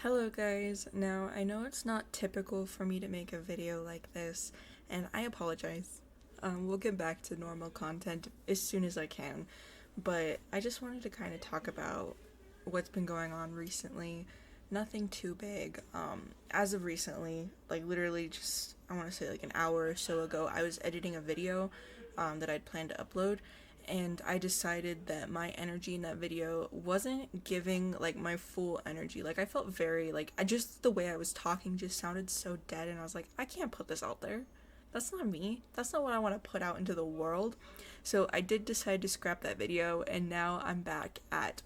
Hello guys, now I know it's not typical for me to make a video like this, and I apologize. We'll get back to normal content as soon as I can, but I just wanted to kind of talk about what's been going on recently. Nothing too big. As of recently, like literally just, I want to say like an hour or so ago, I was editing a video that I'd planned to upload, and I decided that my energy in that video wasn't giving like my full energy. Like I felt very like I just the way I was talking just sounded so dead, and I was like, I can't put this out there. That's not me. That's not what I want to put out into the world. So I did decide to scrap that video, and now I'm back at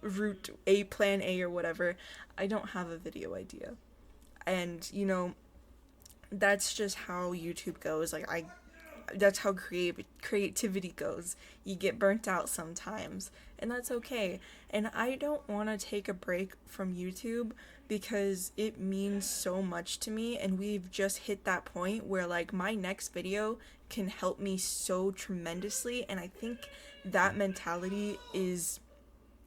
route A, plan A or whatever. I don't have a video idea. And that's just how YouTube goes. Like I that's how creativity goes. You get burnt out sometimes, and that's okay. And I don't want to take a break from YouTube because it means so much to me, and we've just hit that point where like my next video can help me so tremendously, and I think that mentality is,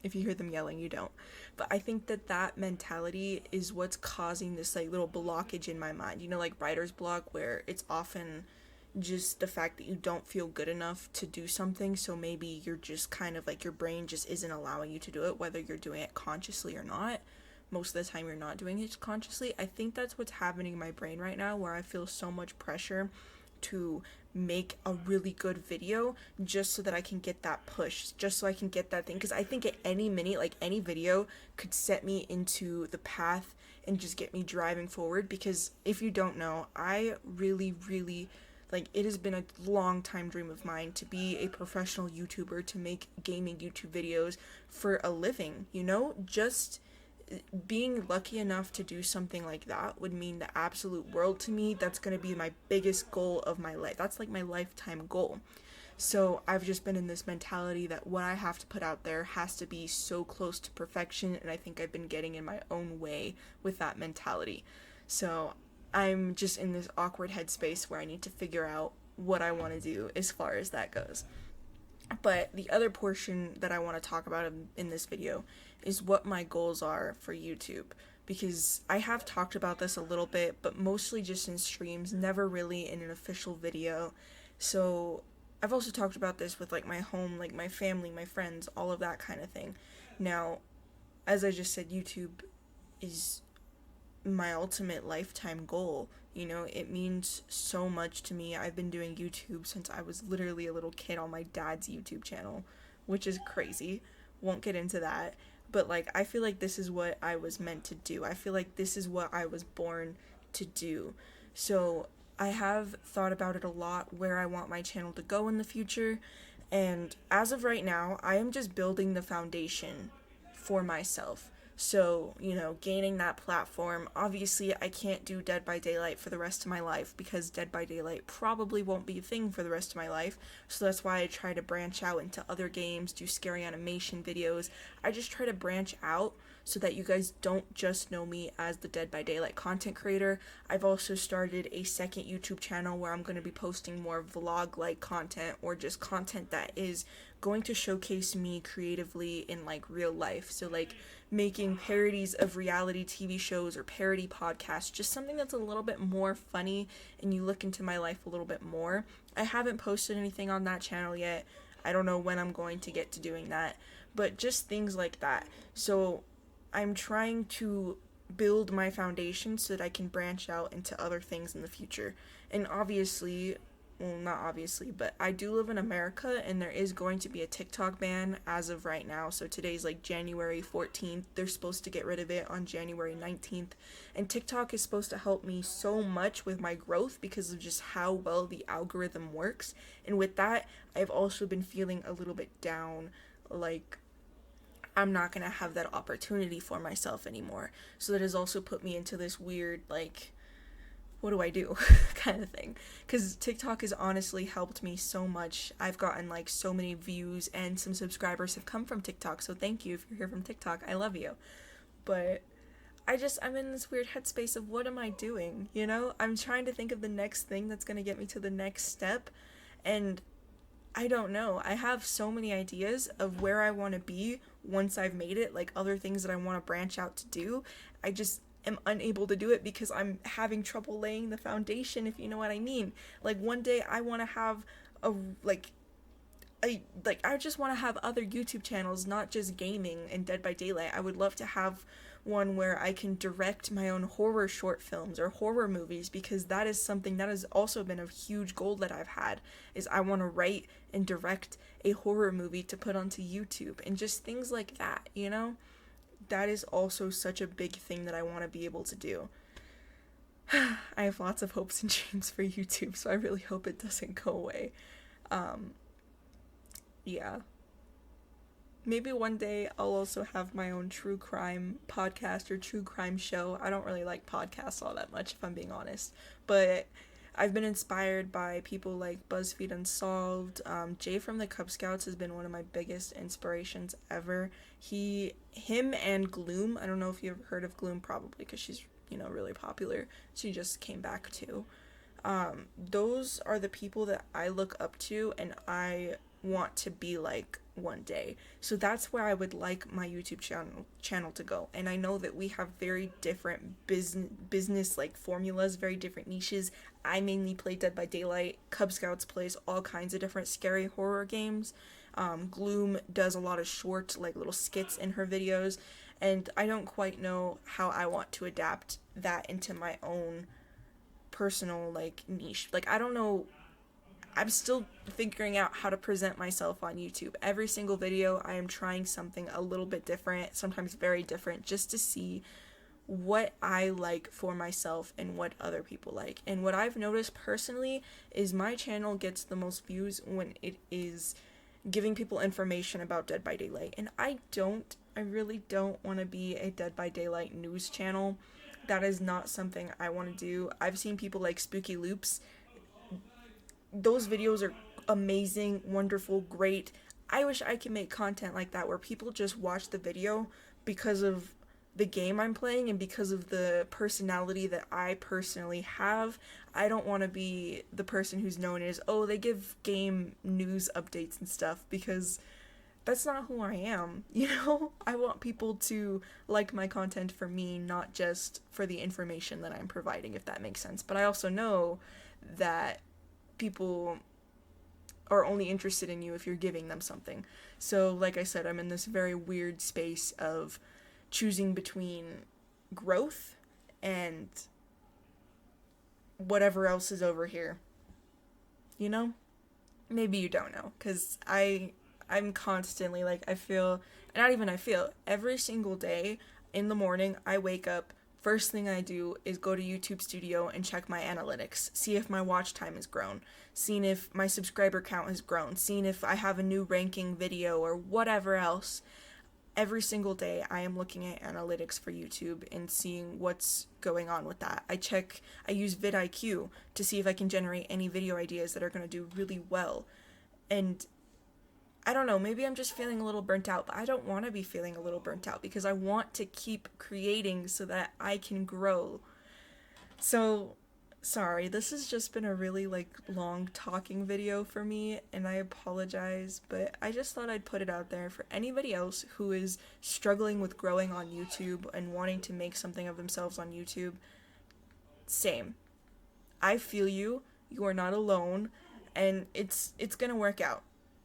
if you hear them yelling, you don't. But I think that mentality is what's causing this like little blockage in my mind. Like writer's block, where it's often just the fact that you don't feel good enough to do something, so maybe you're just kind of like your brain just isn't allowing you to do it, whether you're doing it consciously or not. Most of the time you're not doing it consciously. I think that's what's happening in my brain right now, where I feel so much pressure to make a really good video just so that I can get that push, just so I can get that thing, because I think at any minute, like any video could set me into the path and just get me driving forward. Because if you don't know, I really like, it has been a long time dream of mine to be a professional YouTuber, to make gaming YouTube videos for a living, just being lucky enough to do something like that would mean the absolute world to me. That's going to be my biggest goal of my life. That's like my lifetime goal. So I've just been in this mentality that what I have to put out there has to be so close to perfection, and I think I've been getting in my own way with that mentality. So I'm just in this awkward headspace where I need to figure out what I want to do as far as that goes. But the other portion that I want to talk about in this video is what my goals are for YouTube. Because I have talked about this a little bit, but mostly just in streams, never really in an official video. So I've also talked about this with like my home, like my family, my friends, all of that kind of thing. Now, as I just said, YouTube is my ultimate lifetime goal. It means so much to me. I've been doing YouTube since I was literally a little kid on my dad's YouTube channel, which is crazy. Won't get into that. But like, I feel like this is what I was meant to do. I feel like this is what I was born to do. So I have thought about it a lot, where I want my channel to go in the future. And as of right now, I am just building the foundation for myself. So, gaining that platform. Obviously, I can't do Dead by Daylight for the rest of my life, because Dead by Daylight probably won't be a thing for the rest of my life. So that's why I try to branch out into other games, do scary animation videos. I just try to branch out so that you guys don't just know me as the Dead by Daylight content creator. I've also started a second YouTube channel where I'm going to be posting more vlog-like content, or just content that is going to showcase me creatively in like real life. So like making parodies of reality TV shows or parody podcasts, just something that's a little bit more funny and you look into my life a little bit more. I haven't posted anything on that channel yet. I don't know when I'm going to get to doing that, but just things like that. So I'm trying to build my foundation so that I can branch out into other things in the future. And obviously, well, not obviously, but I do live in America, and there is going to be a TikTok ban as of right now. So today's like January 14th. They're supposed to get rid of it on January 19th. And TikTok is supposed to help me so much with my growth because of just how well the algorithm works. And with that, I've also been feeling a little bit down, like I'm not gonna have that opportunity for myself anymore. So that has also put me into this weird, like, what do I do kind of thing. Because TikTok has honestly helped me so much. I've gotten like so many views, and some subscribers have come from TikTok. So thank you if you're here from TikTok. I love you. But I'm in this weird headspace of what am I doing? I'm trying to think of the next thing that's gonna get me to the next step. And I don't know. I have so many ideas of where I want to be once I've made it, like other things that I want to branch out to do. I just am unable to do it because I'm having trouble laying the foundation, if you know what I mean. Like one day I want to have a I just want to have other YouTube channels, not just gaming and Dead by Daylight. I would love to have one where I can direct my own horror short films or horror movies, because that is something that has also been a huge goal that I've had, is I want to write and direct a horror movie to put onto YouTube and just things like that, you know? That is also such a big thing that I want to be able to do. I have lots of hopes and dreams for YouTube, so I really hope it doesn't go away. Yeah. Maybe one day I'll also have my own true crime podcast or true crime show. I don't really like podcasts all that much, if I'm being honest. But I've been inspired by people like BuzzFeed Unsolved. Jay from the Cub Scouts has been one of my biggest inspirations ever. Him and Gloom. I don't know if you've heard of Gloom, probably, because she's, really popular. She just came back too. Those are the people that I look up to and I want to be like one day. So that's where I would like my YouTube channel to go. And I know that we have very different business like formulas, very different niches. I mainly play Dead by Daylight. Cub Scouts plays all kinds of different scary horror games. Gloom does a lot of short, like little skits in her videos, and I don't quite know how I want to adapt that into my own personal like niche. Like I don't know, I'm still figuring out how to present myself on YouTube. Every single video I am trying something a little bit different, sometimes very different, just to see what I like for myself and what other people like. And what I've noticed personally is my channel gets the most views when it is giving people information about Dead by Daylight. And I really don't want to be a Dead by Daylight news channel. That is not something I want to do. I've seen people like Spooky Loops. Those videos are amazing, wonderful, great. I wish I could make content like that where people just watch the video because of the game I'm playing and because of the personality that I personally have. I don't want to be the person who's known as, oh, they give game news updates and stuff, because that's not who I am, I want people to like my content for me, not just for the information that I'm providing, if that makes sense. But I also know that people are only interested in you if you're giving them something. So, like I said, I'm in this very weird space of choosing between growth and whatever else is over here. Maybe you don't know, because I'm constantly like, every single day in the morning I wake up, first thing I do is go to YouTube Studio and check my analytics, see if my watch time has grown, seeing if my subscriber count has grown, seeing if I have a new ranking video or whatever else. Every single day I am looking at analytics for YouTube and seeing what's going on with that. I use vidIQ to see if I can generate any video ideas that are going to do really well. And I don't know, maybe I'm just feeling a little burnt out, but I don't want to be feeling a little burnt out, because I want to keep creating so that I can grow. So, sorry, this has just been a really long talking video for me, and I apologize, but I just thought I'd put it out there for anybody else who is struggling with growing on YouTube and wanting to make something of themselves on YouTube. Same. I feel you. You are not alone, and it's gonna work out.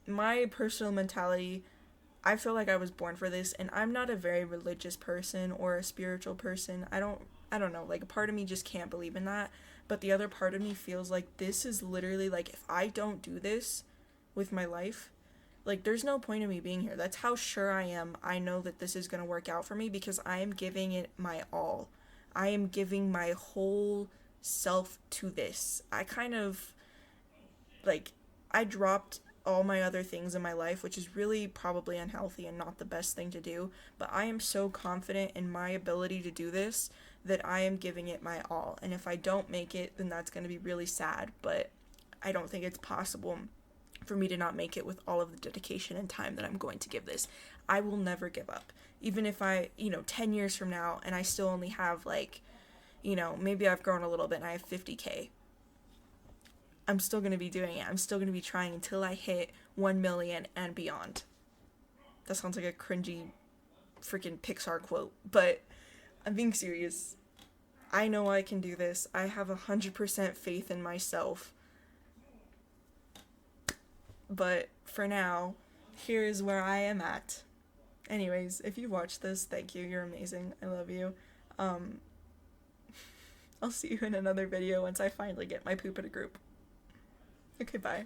My personal mentality, I feel like I was born for this, and I'm not a very religious person or a spiritual person. I don't know, a part of me just can't believe in that, but the other part of me feels like this is literally, if I don't do this with my life, there's no point in me being here. That's how sure I am. I know that this is going to work out for me because I am giving it my all. I am giving my whole self to this. I kind of, I dropped all my other things in my life, which is really probably unhealthy and not the best thing to do, but I am so confident in my ability to do this that I am giving it my all. And if I don't make it, then that's going to be really sad, but I don't think it's possible for me to not make it with all of the dedication and time that I'm going to give this. I will never give up. Even if 10 years from now and I still only have maybe I've grown a little bit and I have 50K. I'm still going to be doing it. I'm still going to be trying until I hit 1 million and beyond. That sounds like a cringy freaking Pixar quote, but I'm being serious. I know I can do this. I have 100% faith in myself. But for now, here is where I am at. Anyways, if you watched this, thank you. You're amazing. I love you. Um, I'll see you in another video once I finally get my poop in a group. Okay, bye.